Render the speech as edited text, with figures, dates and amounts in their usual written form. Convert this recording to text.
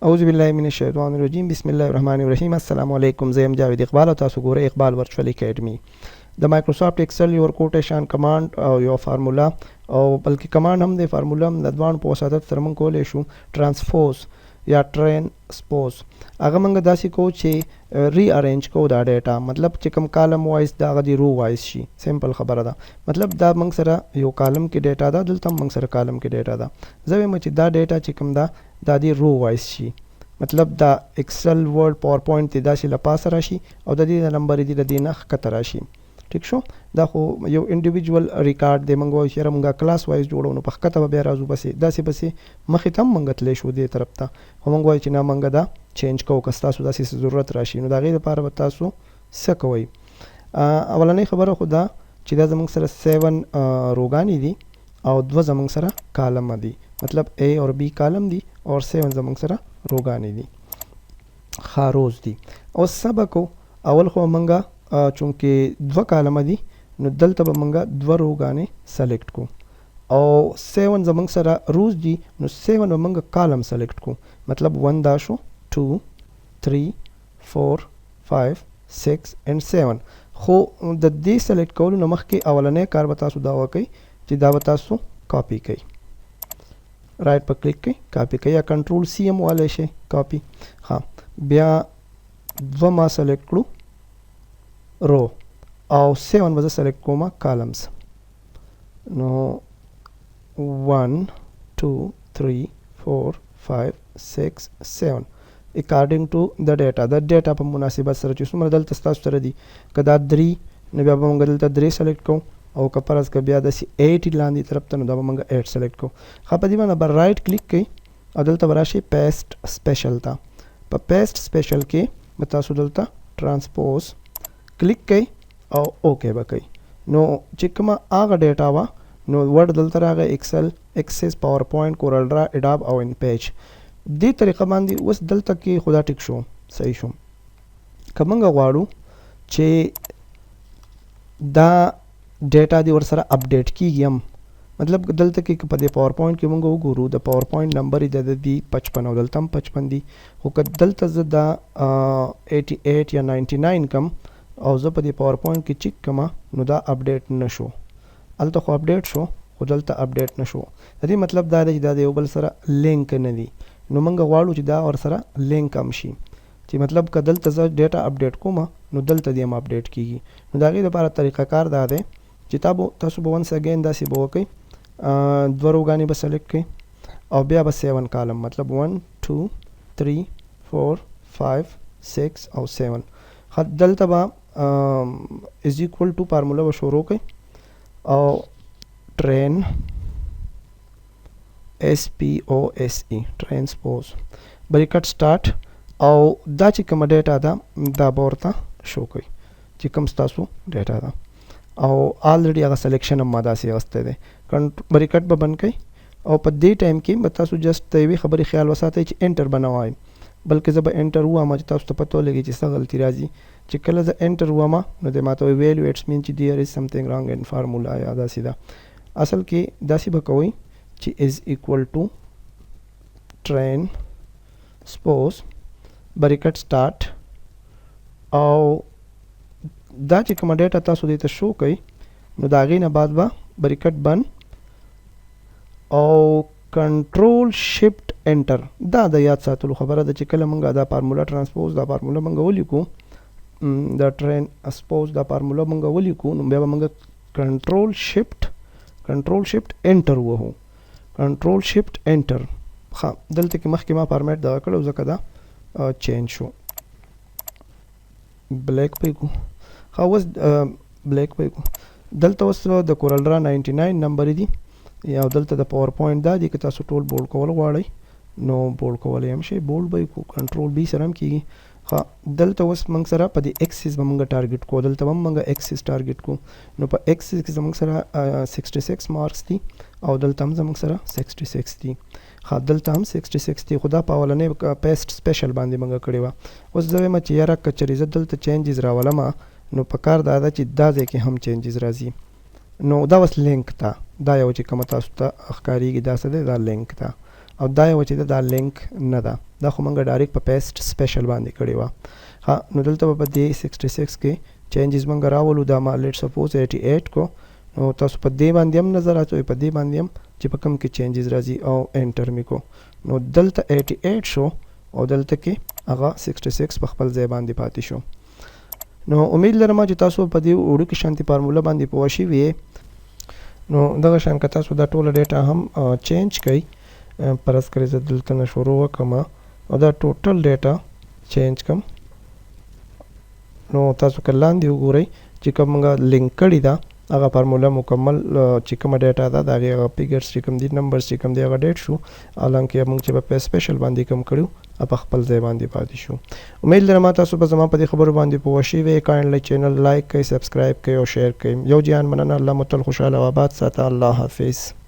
اعوذ بالله من الشیطان الرجیم بسم الله الرحمن الرحیم. السلام علیکم. زه یم جاوید اقبال او تاسو ګورئ اقبال ورچوال اکیډمي. د مایکروسافټ ایکسل یو کوټیشن کمانډ او یو فارمولا او بلکې کمانډ هم د فارمولا هم د دوانو په وسادت سره موږ کولی شو ترانسپوز یا ټرانسپوز. هغه موږ داسې کوو چې ری ارینج کوو دا ډیټا، مطلب چې کوم کالم وایز دا هغه د رو وایز شي. سمپل خبره ده، مطلب دا موږ سره یو کالم کې ډیټا ده، دلته موږ سره کالم کې ډیټا ده. زه وایم چې دا ډیټا چې کوم ده دا د رو وایز شي، مطلب دا ایکسل ورډ پاور پوینټ دی داسې له پاسه راشي او د دې نمبر دی د دې نه ښکته راشي. ټیک شو، دا خو یو انډیویجوال ریکارډ دی. موږ وایو چې موږ کلاس وایز جوړو نو په ښکته به بیا راځو، پسې داسې پسې مخې ته هم موږ تللی شو دې طرف ته، خو موږ وایو چې نه موږ دا چینج کوو. که ستاسو داسې ضرورت راشي نو د هغې دپاره به تاسو څه کوئ. اولنۍ خبره خو دا چې دا زموږ سره 7 روګانې دي او 2 زموږ سره کالم دي، مطلب A اور B کالم دي اور 7 زموږ سره روګانې دي، خاروز دي. او سبکو اول خو منګه چونکې 2 کالم دي نو دلته به منګه 2 روګانې سلیکټ کو او 7 زموږ سره روز دي نو 7 به منګه کالم سلیکټ کو، مطلب 1 دا شو 2 3 4 5 6 and 7. خو د دې سلیکټ کولو نه مخکې اولنی کار به تاسو دا وکئ چې دا به تاسو کاپی کئ. رائټ په کلیک کئ، کاپی کئ یا کنټرول سی هم والی شئ کاپی. ها بیا 2 ما سلیکټ کړو رو او 7 به زه سلیکټ کوم کالمز. نو 1 2 3 4 5 6 7 according to the data. د ډیټا په مناسبت سره چې څومره دلته ستاسو سره دي، که دا 3 نو بیا به موږ دلته 3 سلیکټ کوو او که فرض که بیا داسې 8 لاندې طرف ته نو دا به موږ 8 سلیکټ کوو. ښه په دې باندې به رایټ کلیک کوئ او دلته به راشئ پیسټ سپیشل ته. په پیسټ سپیشل کې به تاسو دلته ټرانسپوز کلیک کوئ او اوکې به کوئ. نو چې کومه هغه ډیټا وه نو ورډ دلته راغی، ایکسل، ایکسس، پاور پوینټ، کورل ډرا، اډاب او ان پیج. دې طریقه باندې اوس دلته کې خو دا ټیک شو، صحیح شو. که موږ غواړو چې دا ډیټا دی ورسره اپډیټ کیږي هم، مطلب دلته کې په دې پاور پوینټ کې موږ وګورو د پاور پوینټ نمبر یې د دې 55 او دلته هم 55 دي، خو که دلته زه دا 88 یا 99 کم او زه په دې پاور پوینټ کې چیک کما نو دا اپډیټ نشو. هلته خو اپډیټ شو خو دلته اپډیټ نشو. د دې مطلب دا دی چې دا د یو بل سره لینک نه دي. نو موږ غواړو چې دا ورسره لینک هم شي، چې مطلب که دلته زه ډیټا اپډیټ کوم نو دلته دې هم اپډیټ کیږي. نو د هغې دپاره طریقه کار دا دی چې تاسو به ونس اګین داسې به وکئ، 2 روګانې به سلیکټ کئ او بیا به 7 کالم، مطلب 1 2 3 4 5 6 او 7. دلته به از ایکول ټو فارمولا به شروع کئ او ټرین SPOSE ټرانسپوز بریکټ سټارټ او دا چې کومه ډیټا ده دا به ورته شو کوي چې کوم ستاسو ډیټا ده او آلریډي هغه سلیکشن هم ما داسې اخیستی دی. بریکټ به بند کوئ او په دې ټایم کې به تاسو جسټ د یوې خبرې خیال وساتئ چې انټر به نه وایئ، بلکې زه به انټر ووایم چې تاسو ته پته ولګي چې څه غلطي راځي. چې کله زه انټر ووایم نو دی ماته وایي ویلو اټس مین چې دیر از سمثینګ رانګ ان فارمولا یا داسې ده. اصل کې داسې به کوئ چې از ایکول ټو ټرانسپوز بریکټ سټارټ او دا چې کومه ډیټا تاسو دې ته شو کوئ نو د هغې نه بعد به بریکټ بند او کنټرول شفټ انټر. دا د یاد ساتلو خبره ده چې کله موږ دا فارمولا ټرانسپوز دا فارمولا موږ ولیکو، دا ټرانسپوز دا فارمولا موږ ولیکو نو بیا به موږ کنټرول شفټ انټر ووهو، کنټرول شفټ انټر. ښه دلته کې مخکې ما فارمیټ دغه کړی ځکه دا چینج شو. بلیک پې کو، ښه اوس بلیک پې کو. دلته اوس د کورل ډرا 99 نمبر دي یا دلته د پاور پوینټ دا دي که تاسو ټول بولډ کول غواړئ نو بولډ کولی هم شئ، بولډ به یې کو، کنټرول بي سره هم کېږي. ښه دلته اوس موږ سره په دې ایکسس به موږ ټارګېټ کو، دلته به هم موږ ایکسس ټارګېټ کو. نو په ایکسس کې زموږ سره 66 مارکس دي او دلته هم زموږ سره 66 دي. ښه دلته هم 66 دي، خو دا په اولنۍ پیسټ سپیشل باندې موږ کړې وه. اوس زه وایم چې یاره که چېرې زه دلته چینجز راولم نو په کار دا ده چې دا ځای کې هم چینجز راځي. نو دا اوس لینک ته، دا یو چې کومه تاسو ته ښکارېږي دا څه دی، دا لینک ته، او دا یو چې دا لینک نه ده. دا خو موږ ډایرکټ په پیسټ سپیشل باندې کړی وه. ها نو دلته په دې 66 کې چینجز موږ راولو. دا ما لیټ سپوز 88 کو. نو تاسو په دې باندې هم نظر اچوئ، په دې باندې هم چې په کوم کې چینجز راځي او انټر مې کو. نو دلته 88 شو او دلته کې هغه 66 په خپل ځای باندې پاتې شو. نو امید لرم چې تاسو په دې وړو کې شانتي فارموله باندې پوه شوي یې. نو دغه شان که تاسو دا ټوله ډیټا هم چینج کړئ، فرض کړئ زه دلته نه شروع وکړم او دا ټوټل ډیټا چینج کړم. نو تاسو که لاندې وګورئ چې کوم موږ لینک کړې ده هغه فارموله مکمل چې کومه ډیټا ده د هغې هغه فیګرز چې کوم دي، نمبرز چې کوم دي هغه ډیټ شو، حالانکه موږ چې په سپیشل باندې کم کړو په خپل ځای باندې پاتې شو. امید لرم تاسو به زما په دې خبرو باندې پوه شوي. کاینډلی چینل لایک کړئ، سبسکرایب کړئ او شیر کړئ. یو جهان مننه. الله مو تل خوشحاله او آباد ساته. الله حافظ.